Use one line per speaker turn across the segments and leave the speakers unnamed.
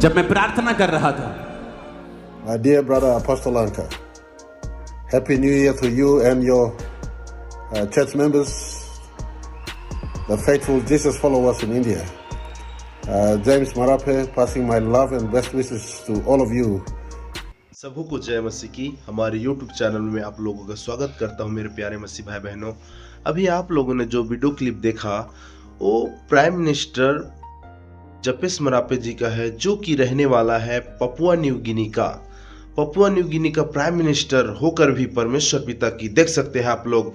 जब मैं प्रार्थना कर रहा था,
My dear brother Apostle Anka, Happy New Year to you and your church members, the faithful Jesus followers in India. James Marape, passing my love and best wishes to all of you.
सबों को जय मसीह की। हमारे YouTube channel में आप लोगों का स्वागत करता हूं मेरे प्यारे मसीह भाई बहनों। अभी आप लोगों ने जो वीडियो क्लिप देखा वो प्राइम मिनिस्टर जपेस मरापे जी का है, जो कि रहने वाला है पपुआ न्यू गिनी का। पपुआ न्यू गिनी का प्राइम मिनिस्टर होकर भी परमेश्वर पिता की देख सकते हैं आप लोग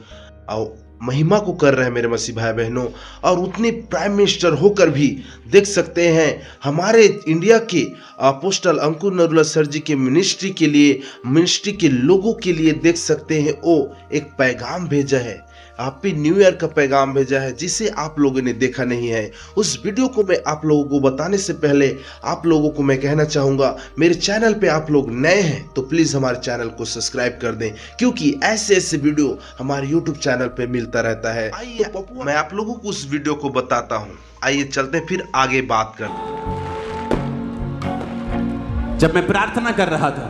और महिमा को कर रहे हैं मेरे मसीह भाई बहनों। और उतने प्राइम मिनिस्टर होकर भी देख सकते हैं हमारे इंडिया के अपोस्टल अंकुर नरुला सर जी के मिनिस्ट्री के लिए, मिनिस्ट्री के लोगों के लिए देख सकते हैं वो एक पैगाम भेजा है, हैप्पी न्यू ईयर का पैगाम भेजा है, जिसे आप लोगों ने देखा नहीं है। उस वीडियो को मैं आप लोगों को बताने से पहले आप लोगों को मैं कहना चाहूँगा, मेरे चैनल पे आप लोग नए हैं तो प्लीज़ हमारे चैनल को सब्सक्राइब कर दें, क्योंकि ऐसे ऐसे वीडियो हमारे यूट्यूब चैनल पे मिलता रहता है। आइए मैं आप लोगों को उस वीडियो को बताता हूँ। आइए चलते फिर आगे बात करते हैं।
जब मैं प्रार्थना कर रहा था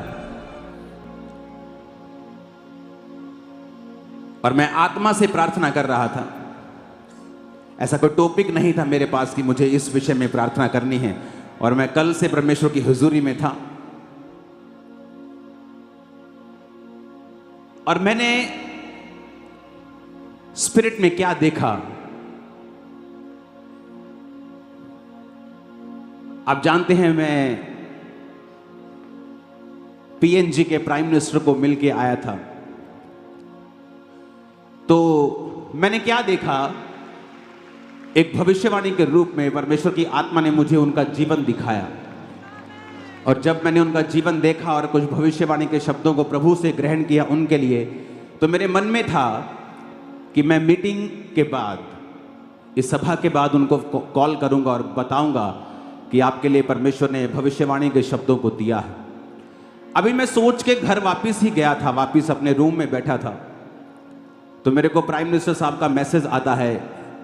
और मैं आत्मा से प्रार्थना कर रहा था, ऐसा कोई टॉपिक नहीं था मेरे पास कि मुझे इस विषय में प्रार्थना करनी है, और मैं कल से परमेश्वर की हुजूरी में था और मैंने स्पिरिट में क्या देखा। आप जानते हैं मैं पीएनजी के प्राइम मिनिस्टर को मिलके आया था, तो मैंने क्या देखा, एक भविष्यवाणी के रूप में परमेश्वर की आत्मा ने मुझे उनका जीवन दिखाया। और जब मैंने उनका जीवन देखा और कुछ भविष्यवाणी के शब्दों को प्रभु से ग्रहण किया उनके लिए, तो मेरे मन में था कि मैं मीटिंग के बाद, इस सभा के बाद उनको कॉल करूंगा और बताऊंगा कि आपके लिए परमेश्वर ने भविष्यवाणी के शब्दों को दिया है। अभी मैं सोच के घर वापस ही गया था, वापस अपने रूम में बैठा था, तो मेरे को प्राइम मिनिस्टर साहब का मैसेज आता है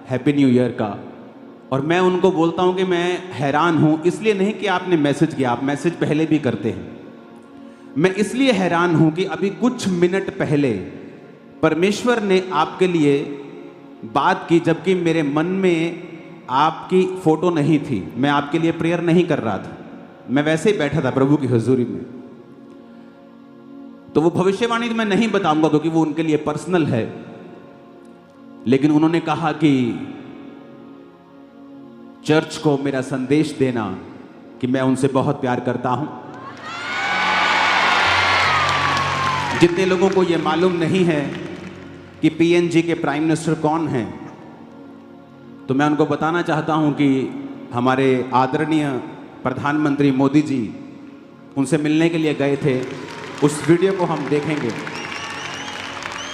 हैप्पी न्यू ईयर का। और मैं उनको बोलता हूं कि मैं हैरान हूं, इसलिए नहीं कि आपने मैसेज किया, आप मैसेज पहले भी करते हैं, मैं इसलिए हैरान हूं कि अभी कुछ मिनट पहले परमेश्वर ने आपके लिए बात की, जबकि मेरे मन में आपकी फोटो नहीं थी, मैं आपके लिए प्रेयर नहीं कर रहा था, मैं वैसे ही बैठा था प्रभु की हुजूरी में। तो वो भविष्यवाणी मैं नहीं बताऊंगा क्योंकि वो उनके लिए पर्सनल है, लेकिन उन्होंने कहा कि चर्च को मेरा संदेश देना कि मैं उनसे बहुत प्यार करता हूं। जितने लोगों को यह मालूम नहीं है कि पीएनजी के प्राइम मिनिस्टर कौन हैं, तो मैं उनको बताना चाहता हूं कि हमारे आदरणीय प्रधानमंत्री मोदी जी उनसे मिलने के लिए गए थे। उस वीडियो को हम देखेंगे।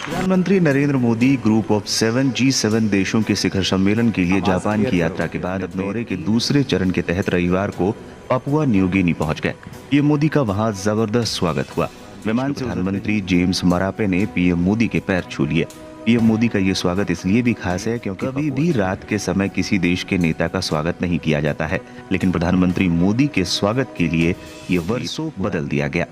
प्रधानमंत्री Narendra Modi group of 7 G7 देशों के शिखर सम्मेलन के लिए जापान की यात्रा के बाद अपने दौरे के दूसरे चरण के तहत रविवार को पापुआ न्यू गिनी पहुंच गए। पीएम मोदी का वहां जबरदस्त स्वागत हुआ। विमान से प्रधानमंत्री जेम्स मरापे ने पीएम मोदी के पैर छू लिए। पीएम मोदी का ये स्वागत इसलिए भी खास है क्योंकि कभी भी रात के समय किसी देश के नेता का स्वागत नहीं किया जाता है, लेकिन प्रधानमंत्री मोदी के स्वागत के लिए ये वर्षों बदल दिया गया।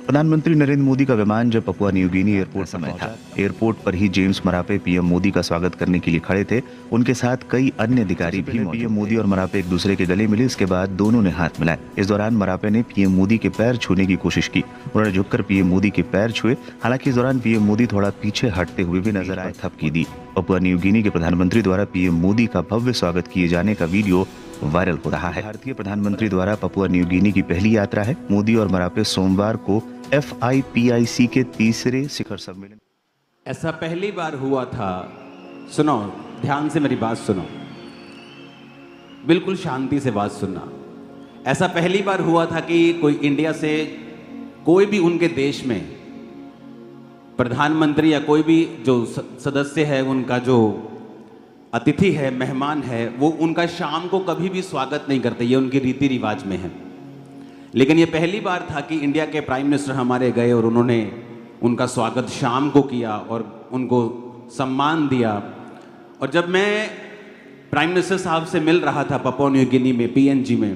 प्रधानमंत्री नरेंद्र मोदी का विमान जब पपुआ न्यू गिनी एयरपोर्ट पर पहुंचा, एयरपोर्ट पर ही जेम्स मरापे पीएम मोदी का स्वागत करने के लिए खड़े थे। उनके साथ कई अन्य अधिकारी भी मौजूद। पीएम मोदी और मरापे एक दूसरे के गले मिले। इसके बाद दोनों ने हाथ मिलाए। इस दौरान मरापे ने पीएम मोदी के पैर छूने की कोशिश की। उन्होंने झुककर पीएम मोदी के पैर छुए। हालांकि इस दौरान पीएम मोदी थोड़ा पीछे हटते हुए भी नजर आए, थपकी दी। पपुआ न्यू गिनी के प्रधानमंत्री द्वारा पीएम मोदी का भव्य स्वागत किए जाने का वीडियो वायरल हो रहा है। भारतीय प्रधानमंत्री द्वारा पपुआ न्यू गिनी की पहली यात्रा है। मोदी और मरापे सोमवार को FIPIC के तीसरे शिखर सम्मेलन।
ऐसा पहली बार हुआ था, सुनो ध्यान से मेरी बात सुनो, बिल्कुल शांति से बात सुनना। ऐसा पहली बार हुआ था कि कोई इंडिया से, कोई भी उनके देश में प्रधानमंत्री या कोई भी जो सदस्य है, उनका जो अतिथि है, मेहमान है, वो उनका शाम को कभी भी स्वागत नहीं करते, ये उनकी रीति रिवाज में है। लेकिन ये पहली बार था कि इंडिया के प्राइम मिनिस्टर हमारे गए और उन्होंने उनका स्वागत शाम को किया और उनको सम्मान दिया। और जब मैं प्राइम मिनिस्टर साहब से मिल रहा था पपुआ न्यू गिनी में, पीएनजी में,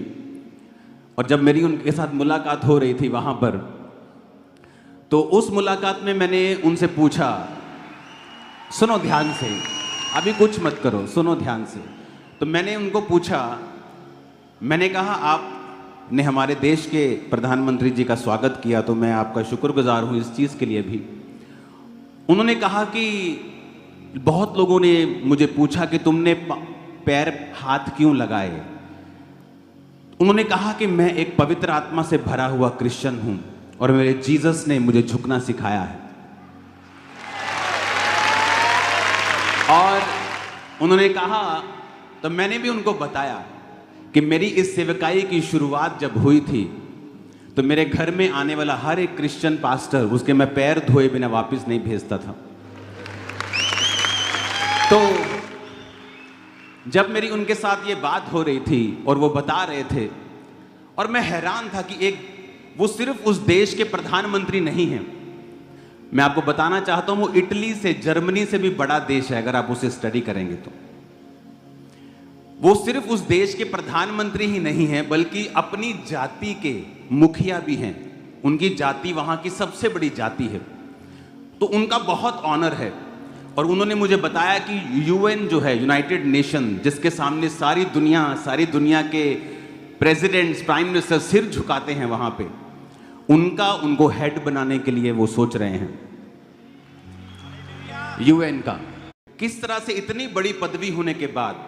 और जब मेरी उनके साथ मुलाकात हो रही थी वहाँ पर, तो उस मुलाकात में मैंने उनसे पूछा, सुनो ध्यान से, अभी कुछ मत करो, सुनो ध्यान से। तो मैंने उनको पूछा, मैंने कहा आपने हमारे देश के प्रधानमंत्री जी का स्वागत किया तो मैं आपका शुक्रगुजार हूँ इस चीज़ के लिए भी। उन्होंने कहा कि बहुत लोगों ने मुझे पूछा कि तुमने पैर हाथ क्यों लगाए। उन्होंने कहा कि मैं एक पवित्र आत्मा से भरा हुआ क्रिश्चियन हूँ और मेरे जीसस ने मुझे झुकना सिखाया है। और उन्होंने कहा, तो मैंने भी उनको बताया कि मेरी इस सेवकाई की शुरुआत जब हुई थी तो मेरे घर में आने वाला हर एक क्रिश्चियन पास्टर उसके मैं पैर धोए बिना वापस नहीं भेजता था। तो जब मेरी उनके साथ ये बात हो रही थी और वो बता रहे थे, और मैं हैरान था कि एक वो सिर्फ उस देश के प्रधानमंत्री नहीं हैं, मैं आपको बताना चाहता हूं वो इटली से, जर्मनी से भी बड़ा देश है अगर आप उसे स्टडी करेंगे तो। वो सिर्फ उस देश के प्रधानमंत्री ही नहीं हैं बल्कि अपनी जाति के मुखिया भी हैं। उनकी जाति वहां की सबसे बड़ी जाति है, तो उनका बहुत ऑनर है। और उन्होंने मुझे बताया कि यूएन जो है, यूनाइटेड नेशन, जिसके सामने सारी दुनिया के प्रेसिडेंट्स, प्राइम मिनिस्टर सिर झुकाते हैं, वहां पे उनको हेड बनाने के लिए वो सोच रहे हैं, यूएन का। किस तरह से इतनी बड़ी पदवी होने के बाद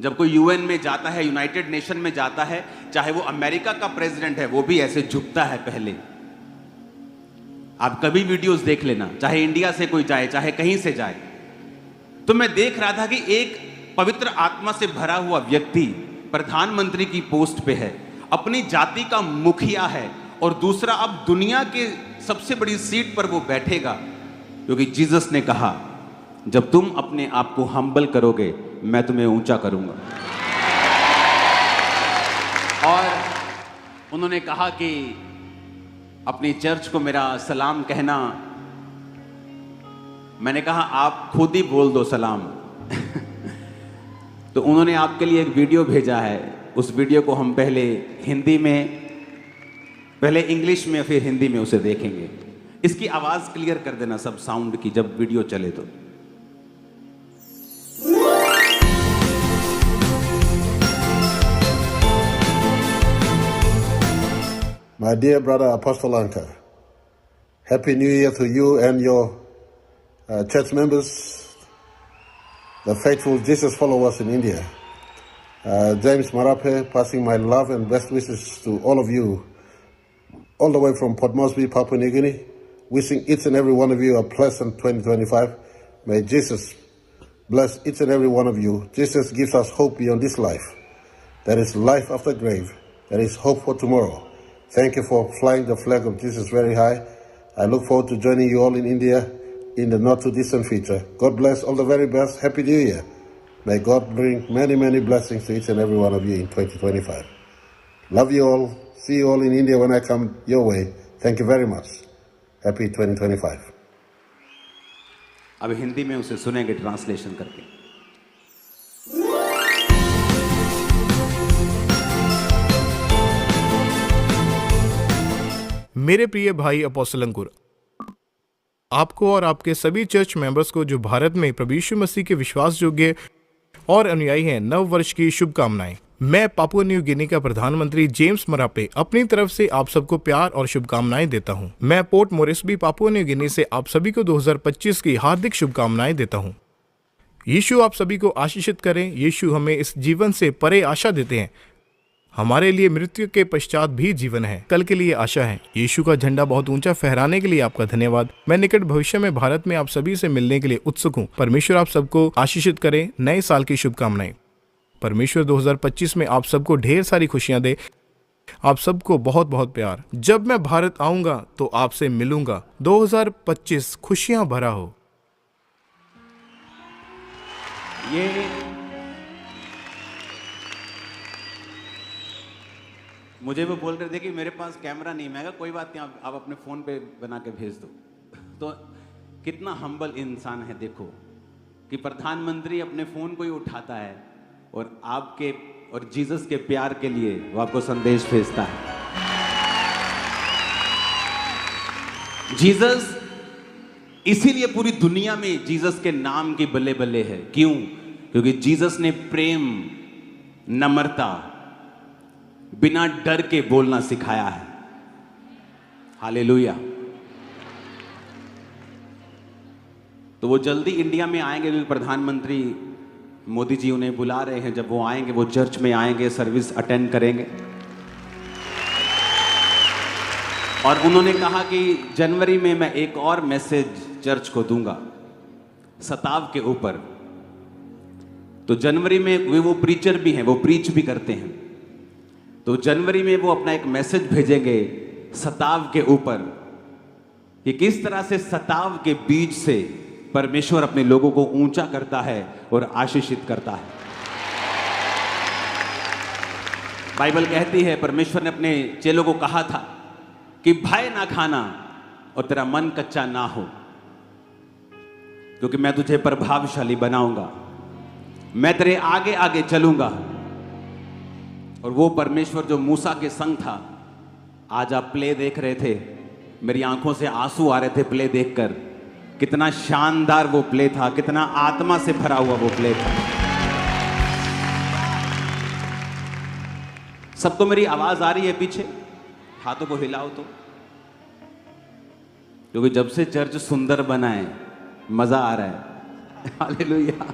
जब कोई यूएन में जाता है, यूनाइटेड नेशन में जाता है, चाहे वो अमेरिका का प्रेसिडेंट है, वो भी ऐसे झुकता है पहले। आप कभी वीडियोस देख लेना, चाहे इंडिया से कोई जाए, चाहे कहीं से जाए। तो मैं देख रहा था कि एक पवित्र आत्मा से भरा हुआ व्यक्ति प्रधानमंत्री की पोस्ट पे है, अपनी जाति का मुखिया है, और दूसरा अब दुनिया के सबसे बड़ी सीट पर वो बैठेगा, क्योंकि जीसस ने कहा जब तुम अपने आप को हम्बल करोगे मैं तुम्हें ऊंचा करूंगा। और उन्होंने कहा कि अपनी चर्च को मेरा सलाम कहना। मैंने कहा आप खुद ही बोल दो सलाम। तो उन्होंने आपके लिए एक वीडियो भेजा है, उस वीडियो को हम पहले हिंदी में, पहले इंग्लिश में, फिर हिंदी में उसे देखेंगे। इसकी आवाज क्लियर कर देना सब साउंड की जब वीडियो चले तो।
My dear brother Apostle Anka, Happy New Year to you and your church members, the faithful Jesus followers in India. James Marape, passing my love and best wishes to all of you, all the way from Port Moresby, Papua New Guinea, wishing each and every one of you a pleasant 2025. May Jesus bless each and every one of you. Jesus gives us hope beyond this life. There is life after grave. There is hope for tomorrow. Thank you for flying the flag of Jesus very high. I look forward to joining you all in India in the not too distant future. God bless, all the very best. Happy New Year. May God bring many, many blessings to each and every one of you in 2025. Love you all. See you all in India when I come your way. Thank you very much. Happy 2025.
अब हिंदी में उसे सुनेंगे translation करके।
मेरे प्रिय भाई apostle अंकुर, आपको और आपके सभी चर्च मेंबर्स को जो भारत में प्रभु यीशु मसीह के विश्वास योग्य और अनुयायी हैं, नव वर्ष की शुभकामनाएं। मैं पापुआ न्यू गिनी का प्रधानमंत्री जेम्स मरापे अपनी तरफ से आप सबको प्यार और शुभकामनाएं देता हूं। मैं port Moresby Papua New Guinea से आप सभी को 2025 की हार्दिक शुभकामनाएं देता हूं। यीशु आप सभी को आशीषित करें। यीशु हमें इस जीवन से परे आशा देते हैं। हमारे लिए मृत्यु के पश्चात भी जीवन है, कल के लिए आशा है। यीशु का झंडा बहुत ऊंचा फहराने के लिए आपका धन्यवाद। मैं निकट भविष्य में भारत में आप सभी से मिलने के लिए उत्सुक हूं। परमेश्वर आप सबको आशीषित करे। नए साल की शुभकामनाएं। परमेश्वर 2025 में आप सबको ढेर सारी खुशियां दे। आप सबको बहुत बहुत प्यार। जब मैं भारत आऊंगा तो आपसे मिलूंगा। 2025 खुशियां भरा हो।
ये मुझे वो बोल रहे थे कि मेरे पास कैमरा नहीं, मैं कहा कोई बात नहीं, आप अपने फ़ोन पे बना के भेज दो। तो कितना हम्बल इंसान है, देखो कि प्रधानमंत्री अपने फ़ोन को ही उठाता है और आपके और जीसस के प्यार के लिए वो आपको संदेश भेजता है। जीसस, इसीलिए पूरी दुनिया में जीसस के नाम की बल्ले बल्ले है। क्यों? क्योंकि जीसस ने प्रेम, नम्रता, बिना डर के बोलना सिखाया है। हालेलुया। तो वो जल्दी इंडिया में आएंगे, क्योंकि प्रधानमंत्री मोदी जी उन्हें बुला रहे हैं। जब वो आएंगे, वो चर्च में आएंगे, सर्विस अटेंड करेंगे। और उन्होंने कहा कि जनवरी में मैं एक और मैसेज चर्च को दूंगा सताव के ऊपर। तो जनवरी में वो प्रीचर भी हैं, वो प्रीच भी करते हैं। तो जनवरी में वो अपना एक मैसेज भेजेंगे सताव के ऊपर, कि किस तरह से सताव के बीच से परमेश्वर अपने लोगों को ऊंचा करता है और आशीषित करता है। बाइबल कहती है, परमेश्वर ने अपने चेलों को कहा था कि भय ना खाना और तेरा मन कच्चा ना हो, क्योंकि मैं तुझे प्रभावशाली बनाऊंगा, मैं तेरे आगे आगे चलूंगा। और वो परमेश्वर जो मूसा के संग था, आज आप प्ले देख रहे थे, मेरी आंखों से आंसू आ रहे थे प्ले देखकर। कितना शानदार वो प्ले था, कितना आत्मा से भरा हुआ वो प्ले था। सबको मेरी आवाज आ रही है पीछे? हाथों को हिलाओ तो, क्योंकि जब से चर्च सुंदर बना है मजा आ रहा है। हालेलुया।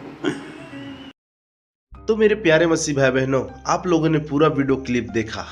तो मेरे प्यारे मसीह भाई बहनों, आप लोगों ने पूरा वीडियो क्लिप देखा,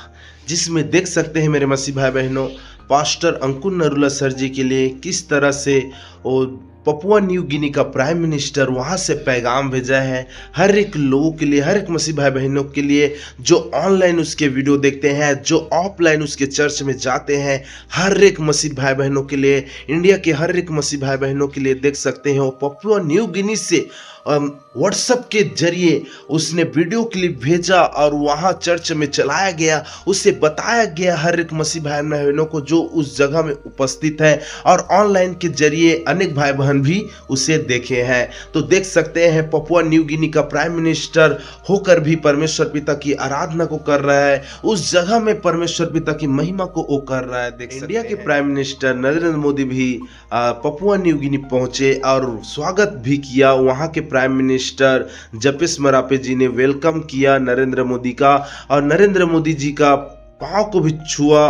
जिसमें देख सकते हैं मेरे मसीह भाई बहनों, पास्टर अंकुर नरूला सर जी के लिए किस तरह से वो पपुआ न्यू गिनी का प्राइम मिनिस्टर वहाँ से पैगाम भेजा है हर एक लोगों के लिए, हर एक मसीह भाई बहनों के लिए जो ऑनलाइन उसके वीडियो देखते हैं, जो ऑफलाइन उसके चर्च में जाते हैं, हर एक मसीह भाई बहनों के लिए, इंडिया के हर एक मसीह भाई बहनों के लिए देख सकते हैं। वो पपुआ न्यू गिनी से व्हाट्सएप के जरिए उसने वीडियो क्लिप भेजा और वहाँ चर्च में चलाया गया, उसे बताया गया हर एक मसीह भाई बहनों को जो उस जगह में उपस्थित है, और ऑनलाइन के जरिए अनेक भाई बहन भी उसे देखे हैं। तो देख सकते हैं पपुआ न्यू गिनी का प्राइम मिनिस्टर होकर भी परमेश्वर पिता की आराधना को कर रहा है, उस जगह में परमेश्वर पिता की महिमा को वो कर रहा है। देख इंडिया के प्राइम मिनिस्टर नरेंद्र मोदी भी पपुआ न्यू गिनी पहुंचे और स्वागत भी किया। वहां के प्राइम मिनिस्टर जपेश मरापे जी ने वेलकम किया नरेंद्र मोदी का, और नरेंद्र मोदी जी का पाँव को भी छुआ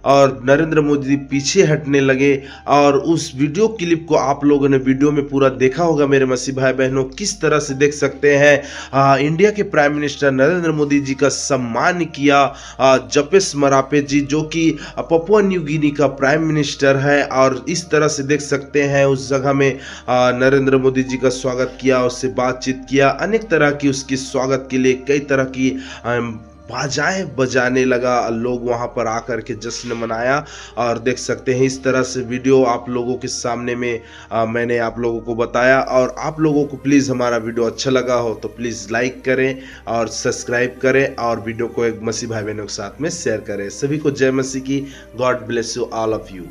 और नरेंद्र मोदी पीछे हटने लगे। और उस वीडियो क्लिप को आप लोगों ने वीडियो में पूरा देखा होगा मेरे मसीह भाई बहनों, किस तरह से देख सकते हैं इंडिया के प्राइम मिनिस्टर नरेंद्र मोदी जी का सम्मान किया जपेश मरापे जी, जो कि पपुआ न्यू गिनी का प्राइम मिनिस्टर है। और इस तरह से देख सकते हैं उस जगह में नरेंद्र मोदी जी का स्वागत किया, उससे बातचीत किया, अनेक तरह की उसकी स्वागत के लिए कई तरह की बाजाएं बजाने लगा, लोग वहां पर आकर के जश्न मनाया। और देख सकते हैं इस तरह से वीडियो आप लोगों के सामने में मैंने आप लोगों को बताया। और आप लोगों को प्लीज़ हमारा वीडियो अच्छा लगा हो तो प्लीज़ लाइक करें और सब्सक्राइब करें, और वीडियो को एक मसीह भाई बहनों के साथ में शेयर करें। सभी को जय मसीह की। God bless you all of you.